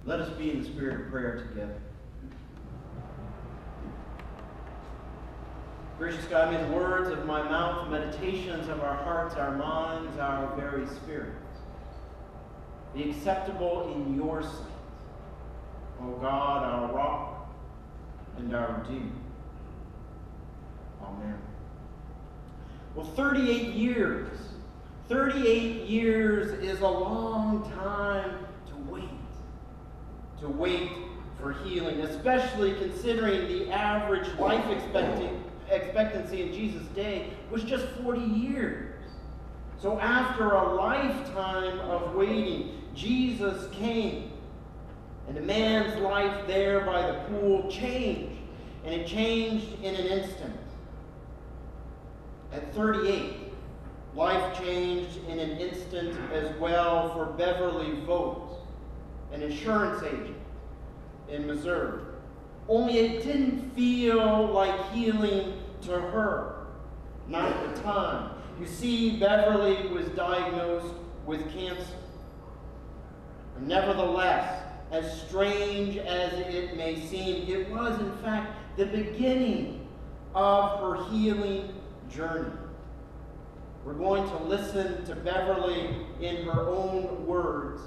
Let us be in the spirit of prayer together. Gracious God, may the words of my mouth, the meditations of our hearts, our minds, our very spirits be acceptable in your sight, O God, our rock and our Redeemer. Amen. Well, 38 years. 38 years is a long time to wait. To wait for healing, especially considering the average life expectancy in Jesus' day was just 40 years. So after a lifetime of waiting, Jesus came. And a man's life there by the pool changed. And it changed in an instant. At 38, life changed in an instant as well for Beverly Vogt, an insurance agent in Missouri. Only it didn't feel like healing to her. Not at the time. You see, Beverly was diagnosed with cancer. Nevertheless, as strange as it may seem, it was in fact the beginning of her healing journey. We're going to listen to Beverly in her own words.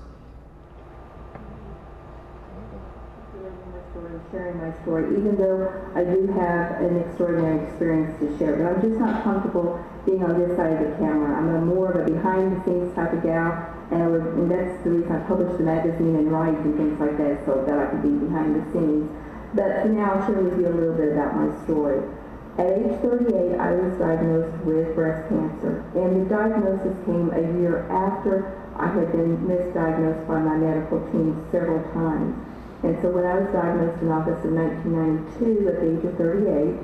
Sharing my story, even though I do have an extraordinary experience to share, but I'm just not comfortable being on this side of the camera. I'm more of a behind-the-scenes type of gal, and that's the reason I published the magazine and write and things like that, so that I could be behind the scenes. But for now, I'll share with you a little bit about my story. At age 38, I was diagnosed with breast cancer, and the diagnosis came a year after I had been misdiagnosed by my medical team several times. And so when I was diagnosed in August of 1992 at the age of 38,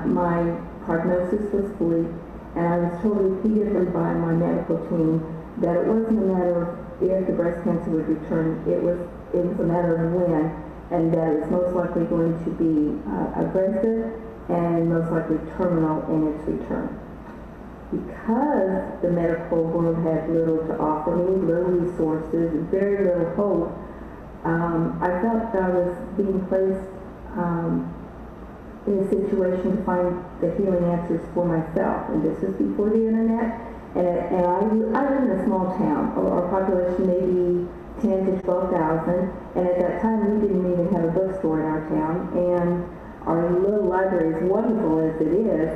my prognosis was bleak, and I was told repeatedly by my medical team that it wasn't a matter of if the breast cancer would return, it was a matter of when, and that it was most likely going to be aggressive and most likely terminal in its return. Because the medical world had little to offer me, little resources, very little hope, I felt that I was being placed in a situation to find the healing answers for myself. And this was before the internet. And I live in a small town. Our population maybe 10 to 12,000. And at that time, we didn't even have a bookstore in our town. And our little library, as wonderful as it is,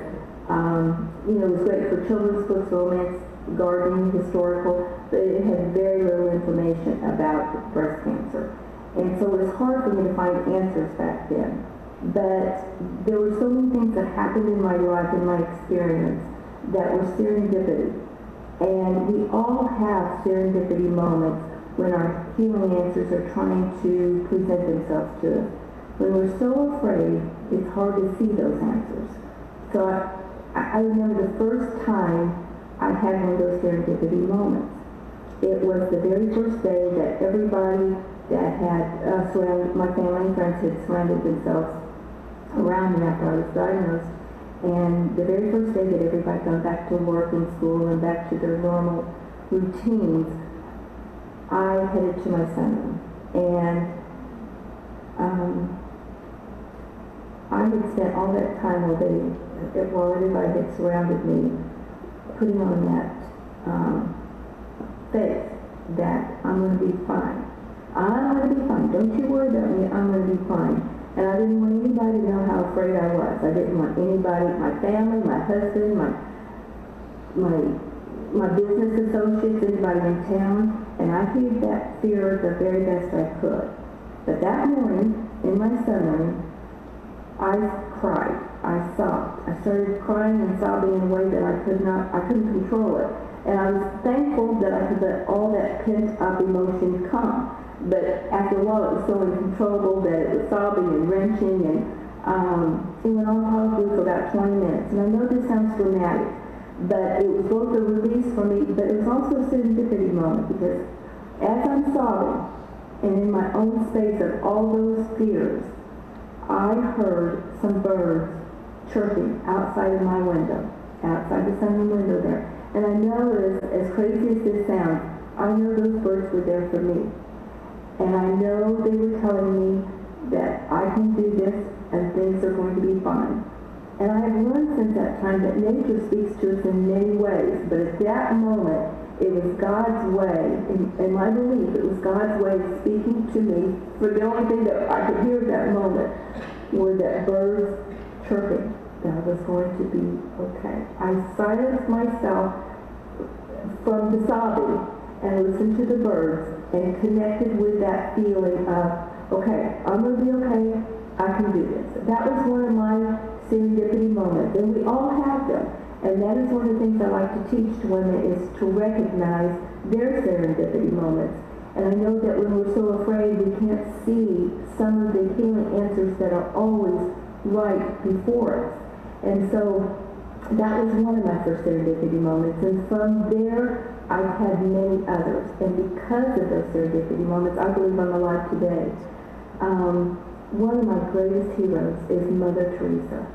it was great for children's books, romance, gardening, historical, but it had very little information about breast cancer. And so it was hard for me to find answers back then. But there were so many things that happened in my life, in my experience, that were serendipity. And we all have serendipity moments when our healing answers are trying to present themselves to us. When we're so afraid, it's hard to see those answers. So I remember the first time I had one of those serendipity moments. It was the very first day that everybody that had surrounded, my family and friends had surrounded themselves around me after I was diagnosed. And the very first day that everybody got back to work and school and back to their normal routines, I headed to my son. And I had spent all that time while everybody had surrounded me, putting on that faith that I'm going to be fine. I'm going to be fine. Don't you worry about me. I'm going to be fine. And I didn't want anybody to know how afraid I was. I didn't want anybody, my family, my husband, my business associates, anybody in town. And I hid that fear the very best I could. But that morning, in my sunroom, I cried. I sobbed. I started crying and sobbing in a way that I couldn't control it. And I was thankful that I could let all that pent-up emotion come. But after a while, it was so uncontrollable that it was sobbing and wrenching, and it went on probably for about 20 minutes. And I know this sounds dramatic, but it was both a release for me, but it was also a serendipity moment, because as I'm sobbing, and in my own space of all those fears, I heard some birds chirping outside of my window, outside the sunroom window there. And I know, as crazy as this sounds, I know those birds were there for me. And I know they were telling me that I can do this and things are going to be fine. And I have learned since that time that nature speaks to us in many ways, but at that moment, it was God's way, in my belief, it was God's way of speaking to me. For the only thing that I could hear at that moment were that birds chirping, that I was going to be okay. I silenced myself from the sobbing and listened to the birds and connected with that feeling of, okay, I'm going to be okay, I can do this. That was one of my serendipity moments, and we all have them. And that is one of the things I like to teach to women, is to recognize their serendipity moments. And I know that when we're so afraid, we can't see some of the healing answers that are always right before us. And so that was one of my first serendipity moments. And from there, I've had many others. And because of those serendipity moments, I believe I'm alive today. One of my greatest heroes is Mother Teresa.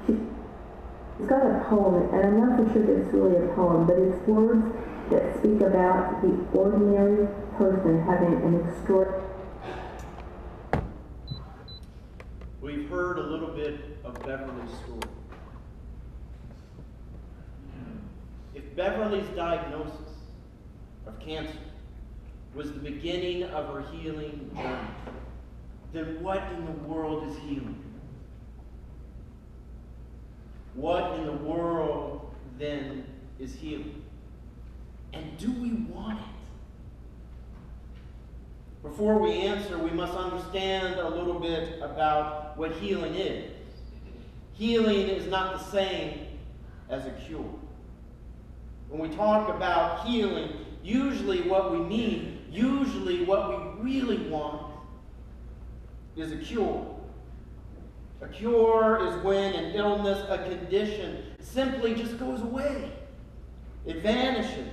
She's got a poem, and I'm not so sure that it's really a poem, but it's words that speak about the ordinary person having an extraordinary... We've heard a little bit of Beverly's story. If Beverly's diagnosis of cancer was the beginning of her healing journey, then what in the world is healing? What in the world then is healing? And do we want it? Before we answer, we must understand a little bit about what healing is. Healing is not the same as a cure. When we talk about healing, usually what we mean, usually what we really want, is a cure. A cure is when an illness, a condition, simply just goes away. It vanishes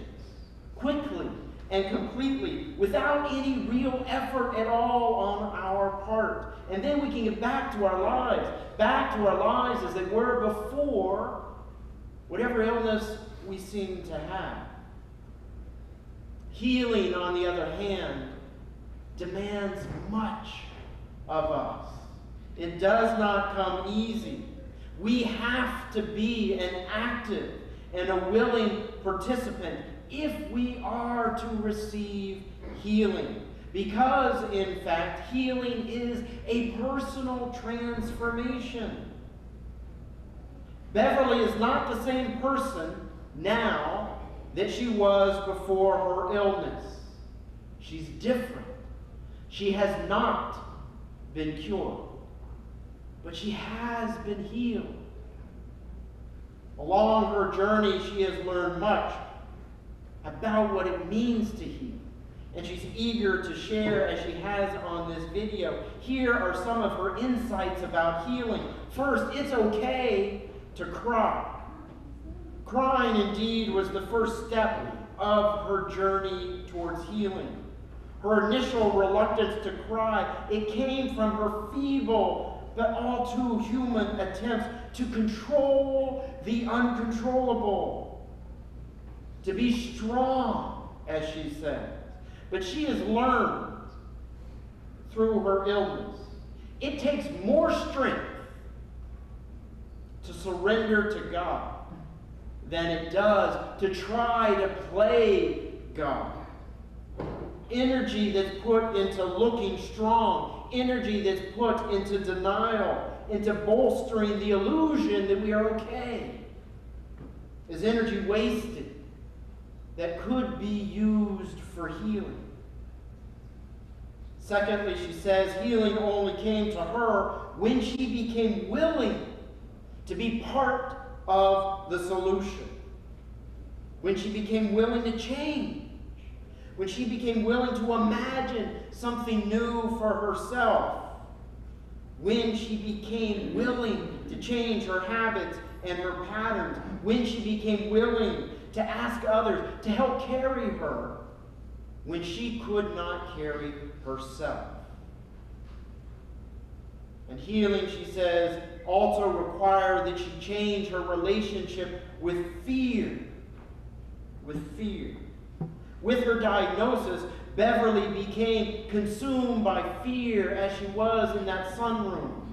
quickly and completely without any real effort at all on our part. And then we can get back to our lives as they were before whatever illness we seem to have. Healing, on the other hand, demands much of us. It does not come easy. We have to be an active and a willing participant if we are to receive healing. Because, in fact, healing is a personal transformation. Beverly is not the same person now that she was before her illness. She's different. She has not been cured, but she has been healed. Along her journey, she has learned much about what it means to heal. And she's eager to share, as she has on this video. Here are some of her insights about healing. First, it's okay to cry. Crying, indeed, was the first step of her journey towards healing. Her initial reluctance to cry, it came from her feeble but all too human attempts to control the uncontrollable, to be strong, as she says. But she has learned through her illness, it takes more strength to surrender to God than it does to try to play God. Energy that's put into looking strong, energy that's put into denial, into bolstering the illusion that we are okay, is energy wasted that could be used for healing. Secondly, she says healing only came to her when she became willing to be part of the solution. When she became willing to change. When she became willing to imagine something new for herself. When she became willing to change her habits and her patterns. When she became willing to ask others to help carry her when she could not carry herself. And healing, she says, also required that she change her relationship with fear. With fear. With her diagnosis, Beverly became consumed by fear as she was in that sunroom.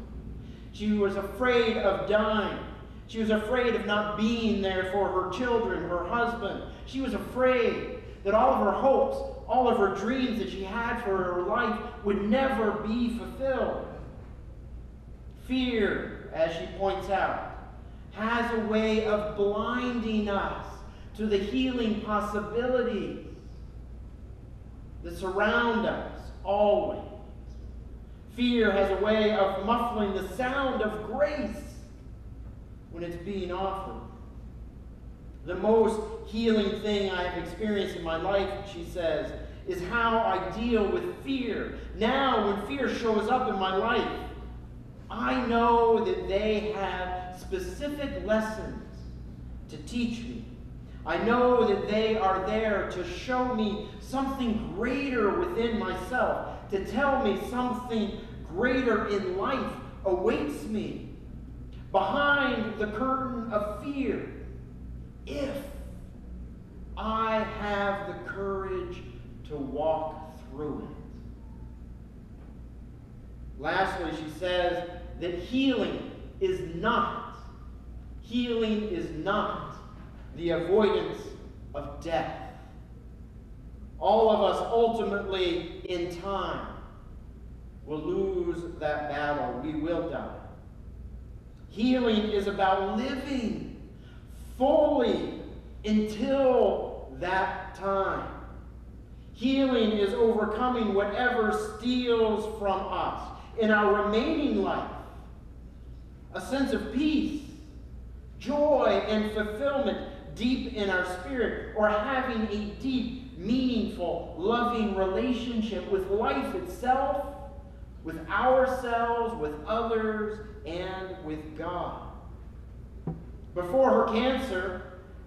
She was afraid of dying. She was afraid of not being there for her children, her husband. She was afraid that all of her hopes, all of her dreams that she had for her life would never be fulfilled. Fear, as she points out, has a way of blinding us to the healing possibilities that surround us always. Fear has a way of muffling the sound of grace when it's being offered. The most healing thing I have experienced in my life, she says, is how I deal with fear. Now, when fear shows up in my life, I know that they have specific lessons to teach me. I know that they are there to show me something greater within myself, to tell me something greater in life awaits me behind the curtain of fear, if I have the courage to walk through it. Lastly, she says that healing is not the avoidance of death. All of us ultimately, in time, will lose that battle. We will die. Healing is about living fully until that time. Healing is overcoming whatever steals from us in our remaining life a sense of peace, joy, and fulfillment deep in our spirit, or having a deep, meaningful, loving relationship with life itself, with ourselves, with others, and with God. Before her cancer,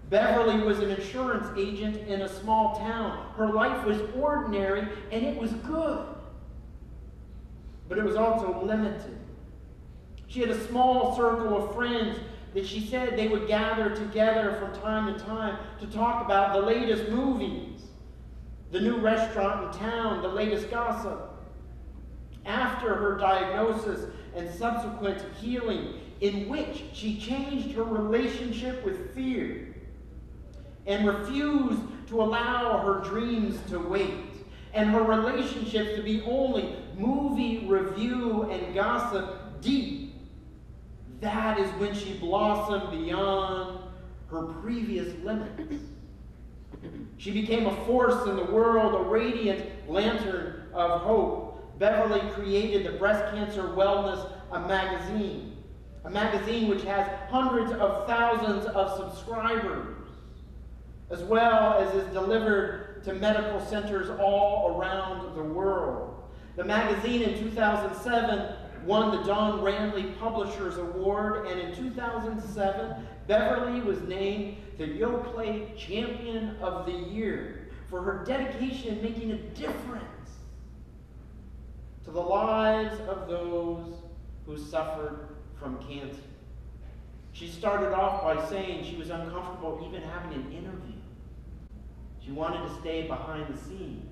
Beverly was an insurance agent in a small town. Her life was ordinary, and it was good. But it was also limited. She had a small circle of friends that she said they would gather together from time to time to talk about the latest movies, the new restaurant in town, the latest gossip. After her diagnosis and subsequent healing, in which she changed her relationship with fear and refused to allow her dreams to wait, and her relationships to be only movie review and gossip deep, that is when she blossomed beyond her previous limits. She became a force in the world, a radiant lantern of hope. Beverly created the Breast Cancer Wellness a magazine which has hundreds of thousands of subscribers, as well as is delivered to medical centers all around the world. The magazine in 2007 won the Don Randley Publishers Award, and in 2007, Beverly was named the Yoplait Champion of the Year for her dedication in making a difference to the lives of those who suffered from cancer. She started off by saying she was uncomfortable even having an interview. She wanted to stay behind the scenes.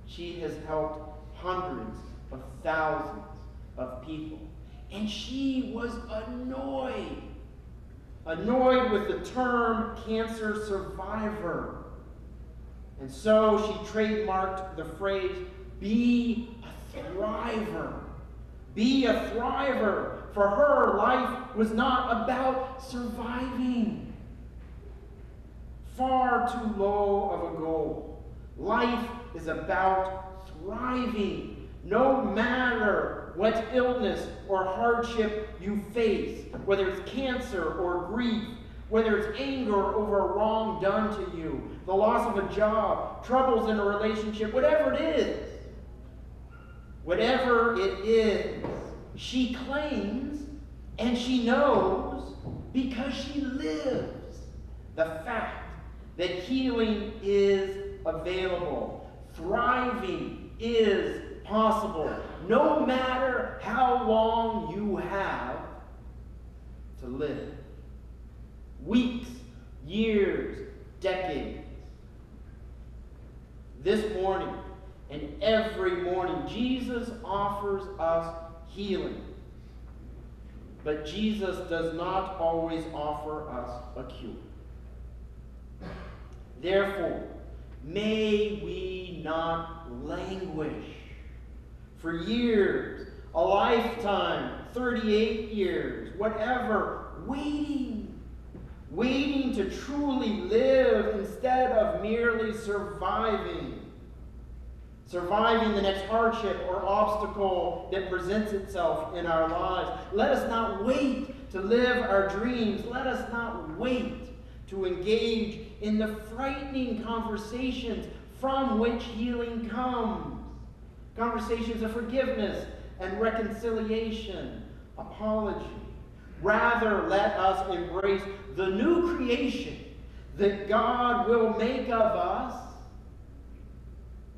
She has helped hundreds of thousands of people. And she was annoyed with the term cancer survivor. And so she trademarked the phrase, be a thriver. Be a thriver. For her, life was not about surviving. Far too low of a goal. Life is about thriving, no matter what illness or hardship you face, whether it's cancer or grief, whether it's anger over a wrong done to you, the loss of a job, troubles in a relationship, whatever it is, she claims and she knows because she lives the fact that healing is available. Thriving is possible, no matter how long you have to live. Weeks, years, decades. this morning and every morning, Jesus offers us healing. But Jesus does not always offer us a cure. Therefore, may we not languish for years, a lifetime, 38 years, whatever, waiting to truly live instead of merely surviving the next hardship or obstacle that presents itself in our lives. Let us not wait to live our dreams. Let us not wait to engage in the frightening conversations from which healing comes. Conversations of forgiveness and reconciliation, apology. Rather, let us embrace the new creation that God will make of us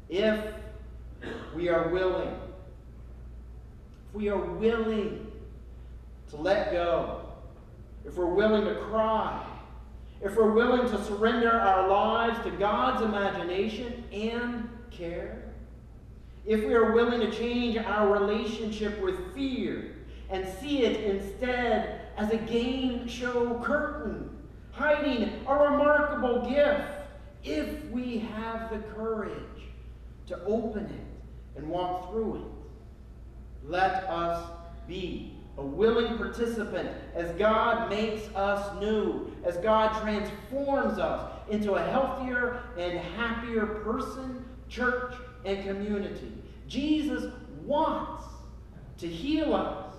if we are willing. If we are willing to let go. If we're willing to cry. If we're willing to surrender our lives to God's imagination and care. If we are willing to change our relationship with fear and see it instead as a game show curtain, hiding a remarkable gift, if we have the courage to open it and walk through it. Let us be a willing participant as God makes us new, as God transforms us into a healthier and happier person, church, and community. Jesus wants to heal us.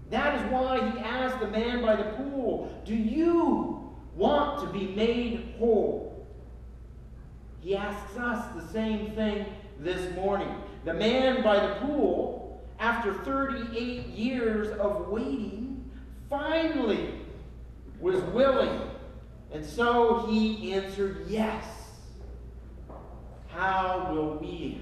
That is why he asked the man by the pool, do you want to be made whole? He asks us the same thing this morning. The man by the pool, after 38 years of waiting, finally was willing. And so he answered yes. How will we